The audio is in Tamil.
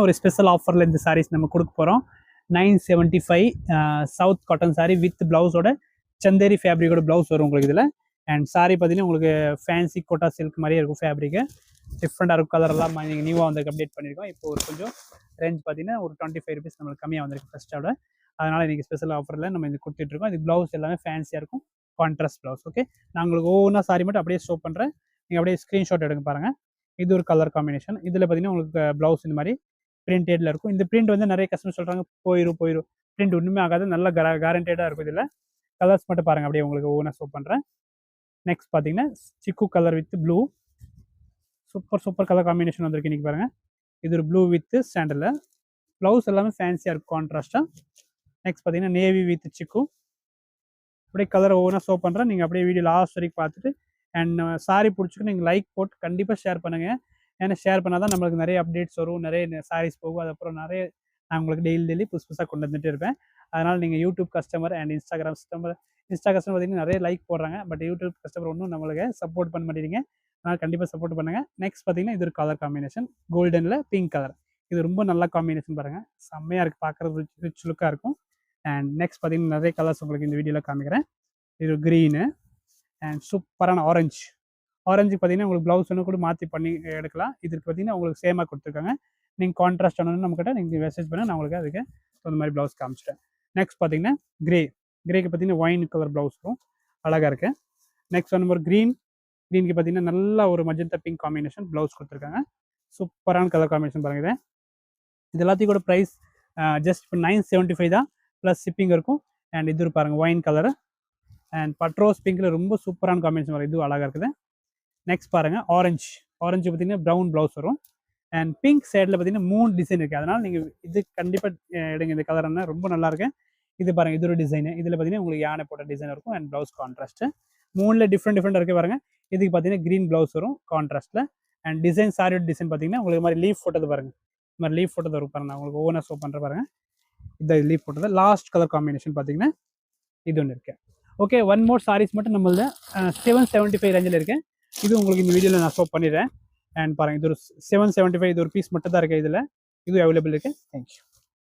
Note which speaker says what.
Speaker 1: ஒரு ஸ்பெஷல் ஆஃபரில் இந்த சாரீஸ் நம்ம கொடுக்க போகிறோம். 975 சவுத் காட்டன் சாரீ வித் பிளவுஸோட சந்தேரி ஃபேப்ரிக்கோட பிளவுஸ் வரும் உங்களுக்கு இதில். அண்ட் சாரீ பார்த்தீங்கன்னா உங்களுக்கு ஃபேன்சி கோட்டா சில்க் மாதிரியே இருக்கும். ஃபேப்ரிக்கு டிஃப்ரெண்டாக இருக்கும். கலர்லாம் நீங்கள் நியூவாக வந்து அப்டேட் பண்ணியிருக்கோம். இப்போ ஒரு கொஞ்சம் ரேஞ்ச் பார்த்தீங்கன்னா ஒரு 25 ருபீஸ் நம்மளுக்கு கம்மியாக வந்திருக்கு ஃபஸ்ட்டோட. அதனால் இன்றைக்கி ஸ்பெஷல் ஆஃபரில் நம்ம இது கொடுத்துட்ருக்கோம். இது ப்ளவுஸ் எல்லாமே ஃபேன்சியாக இருக்கும், கான்ட்ராஸ்ட் ப்ளவுஸ். ஓகே, நான் உங்களுக்கு ஒவ்வொன்றா சாரி மட்டும் அப்படியே ஷோ பண்ணுறேன். நீங்கள் அப்படியே ஸ்க்ரீன்ஷாட் எடுங்க பாருங்கள். இது ஒரு கலர் காம்பினேஷன். இதில் பார்த்தீங்கன்னா உங்களுக்கு ப்ளவுஸ் இந்த மாதிரி பிரிண்டட்ல இருக்கும். இந்த பிரிண்ட் வந்து நிறைய கஸ்டமர் சொல்கிறாங்க போயிடும் பிரிண்ட் ஒன்றுமே ஆகாது, நல்ல கேரண்டடாக இருக்கும். இதில் கலர்ஸ் மட்டும் பாருங்கள், அப்படியே உங்களுக்கு ஒவ்வொன்றா ஷோ பண்ணுறேன். நெக்ஸ்ட் பார்த்தீங்கன்னா சிக்கு colour with blue, super colour combination வந்திருக்கு இன்றைக்கி பாருங்கள். இது ஒரு ப்ளூ வித் சாண்டலில், ப்ளவுஸ் எல்லாமே ஃபேன்சியாக இருக்கும் கான்ட்ராஸ்ட்டாக. நெக்ஸ்ட் பார்த்தீங்கன்னா நேவி வித் சிக்கு, அப்படியே கலர் ஒவ்வொன்றா ஷோ பண்ணுறேன். நீங்கள் அப்படியே வீடியோ லாஸ்ட் வரைக்கும் பார்த்துட்டு அண்ட் சாரி பிடிச்சிக்கு நீங்கள் லைக் போட்டு கண்டிப்பாக ஷேர் பண்ணுங்கள். ஏன்னா ஷேர் பண்ணால் தான் நம்மளுக்கு நிறைய அப்டேட்ஸ் வரும், நிறைய சாரீஸ் போகும். அதுக்கப்புறம் நிறைய நான் உங்களுக்கு டெய்லி புதுசாக கொண்டு வந்துட்டு இருப்பேன். அதனால் நீங்கள் YouTube customer and Instagram customer பார்த்தீங்கன்னா நிறைய லைக் போடுறாங்க. பட் யூடியூப் கஸ்டமர் ஒன்றும் நம்மளுக்கு சப்போர்ட் பண்ண மாட்டேங்க. அதனால் கண்டிப்பாக சப்போர்ட் பண்ணுங்கள். நெக்ஸ்ட் பார்த்தீங்கன்னா இது ஒரு கலர் காம்பினேஷன், கோல்டனில் பிங்க் கலர். இது ரொம்ப நல்ல காம்பினேஷன் பாருங்கள், செம்மையாக இருக்குது, பார்க்குறது ரிச் லுக்காக இருக்கும். அண்ட் நெக்ஸ்ட் பார்த்தீங்கன்னா நிறைய கலர்ஸ் உங்களுக்கு இந்த வீடியோவில் காமிக்கிறேன். இது க்ரீனு அண்ட் சூப்பரான ஆரஞ்சு பார்த்தீங்கன்னா உங்களுக்கு ப்ளவுஸ் ஒன்று கூட மாற்றி பண்ணி எடுக்கலாம். இதுக்கு பார்த்தீங்கன்னா உங்களுக்கு சேமாக கொடுத்துருக்காங்க. நீங்கள் கான்ட்ராஸ்ட் ஆனோன்னு நம்மக்கிட்ட நீங்கள் மெசேஜ் பண்ண நான் உங்களுக்கு அதுக்கு அந்த மாதிரி ப்ளவுஸ் காமிச்சிட்டேன். நெக்ஸ்ட் பார்த்தீங்கன்னா கிரேக்கு பார்த்தீங்கன்னா ஒயின் கலர் ப்ளவுஸ் வரும், அழகாக இருக்கு. நெக்ஸ்ட் ஒன் ஒரு க்ரீனுக்கு பார்த்தீங்கன்னா நல்ல ஒரு மஜந்தா பிங்க் காம்பினேஷன் ப்ளவுஸ் கொடுத்துருக்காங்க. சூப்பரான கலர் காம்பினேஷன் பாருங்கள். இது எல்லாத்தையும் கூட ப்ரைஸ் ஜஸ்ட் இப்போ 975 தான், ப்ளஸ் ஷிப்பிங் இருக்கும். அண்ட் இது பாருங்கள் ஒயின் கலரு அண்ட் பட்ரோஸ் பிங்க்கில் ரொம்ப சூப்பரான காம்பினேஷன் வரும், இதுவும் அழகாக இருக்குது. நெக்ஸ்ட் பாருங்கள் ஆரஞ்சு பார்த்தீங்கன்னா ப்ரௌன் ப்ளவுஸ் வரும். அண்ட் பிங்க் சைடில் பார்த்தீங்கன்னா 3 டிசைன் இருக்குது. அதனால் நீங்கள் இது கண்டிப்பாக எடுங்க, இந்த கலர் என்ன ரொம்ப நல்லாயிருக்கு. இது பாருங்கள், இது ஒரு டிசைனு. இதில் பார்த்தீங்கன்னா உங்களுக்கு யானை போட்ட டிசைன் இருக்கும் அண்ட் ப்ளவுஸ் கான்ட்ராஸ்ட்டு. 3ல் டிஃப்ரெண்ட் இருக்குது பாருங்கள். இதுக்கு பார்த்தீங்கன்னா க்ரீன் ப்ளவுஸ் வரும் கான்ட்ராஸ்ட்டில். அண்ட் டிசைன் சாரியோட டிசைன் பார்த்தீங்கன்னா உங்களுக்கு மாதிரி லீஃப் போட்டது பாருங்கள், இந்த மாதிரி லீஃப் போட்டது வரும் பாருங்கள். நான் உங்களுக்கு ஓவனாக ஷோ பண்ணுற பாருங்கள், இந்த லீஃப் போட்டது. லாஸ்ட் கலர் காம்பினேஷன் பார்த்தீங்கன்னா இது ஒன்று இருக்குது. ஓகே, ஒன் மோர் சாரீஸ் மட்டும் நம்மள 775 ரேஞ்சில் இருக்குது. இது உங்களுக்கு இந்த வீடியோவில் நான் ஷோ பண்ணிடுறேன். அண்ட் பாருங்கள், இது ஒரு 775, இது ஒரு பீஸ் மட்டும் தான் இருக்குது. இதில் இது அவைலபிள் இருக்குது. தேங்க்யூ.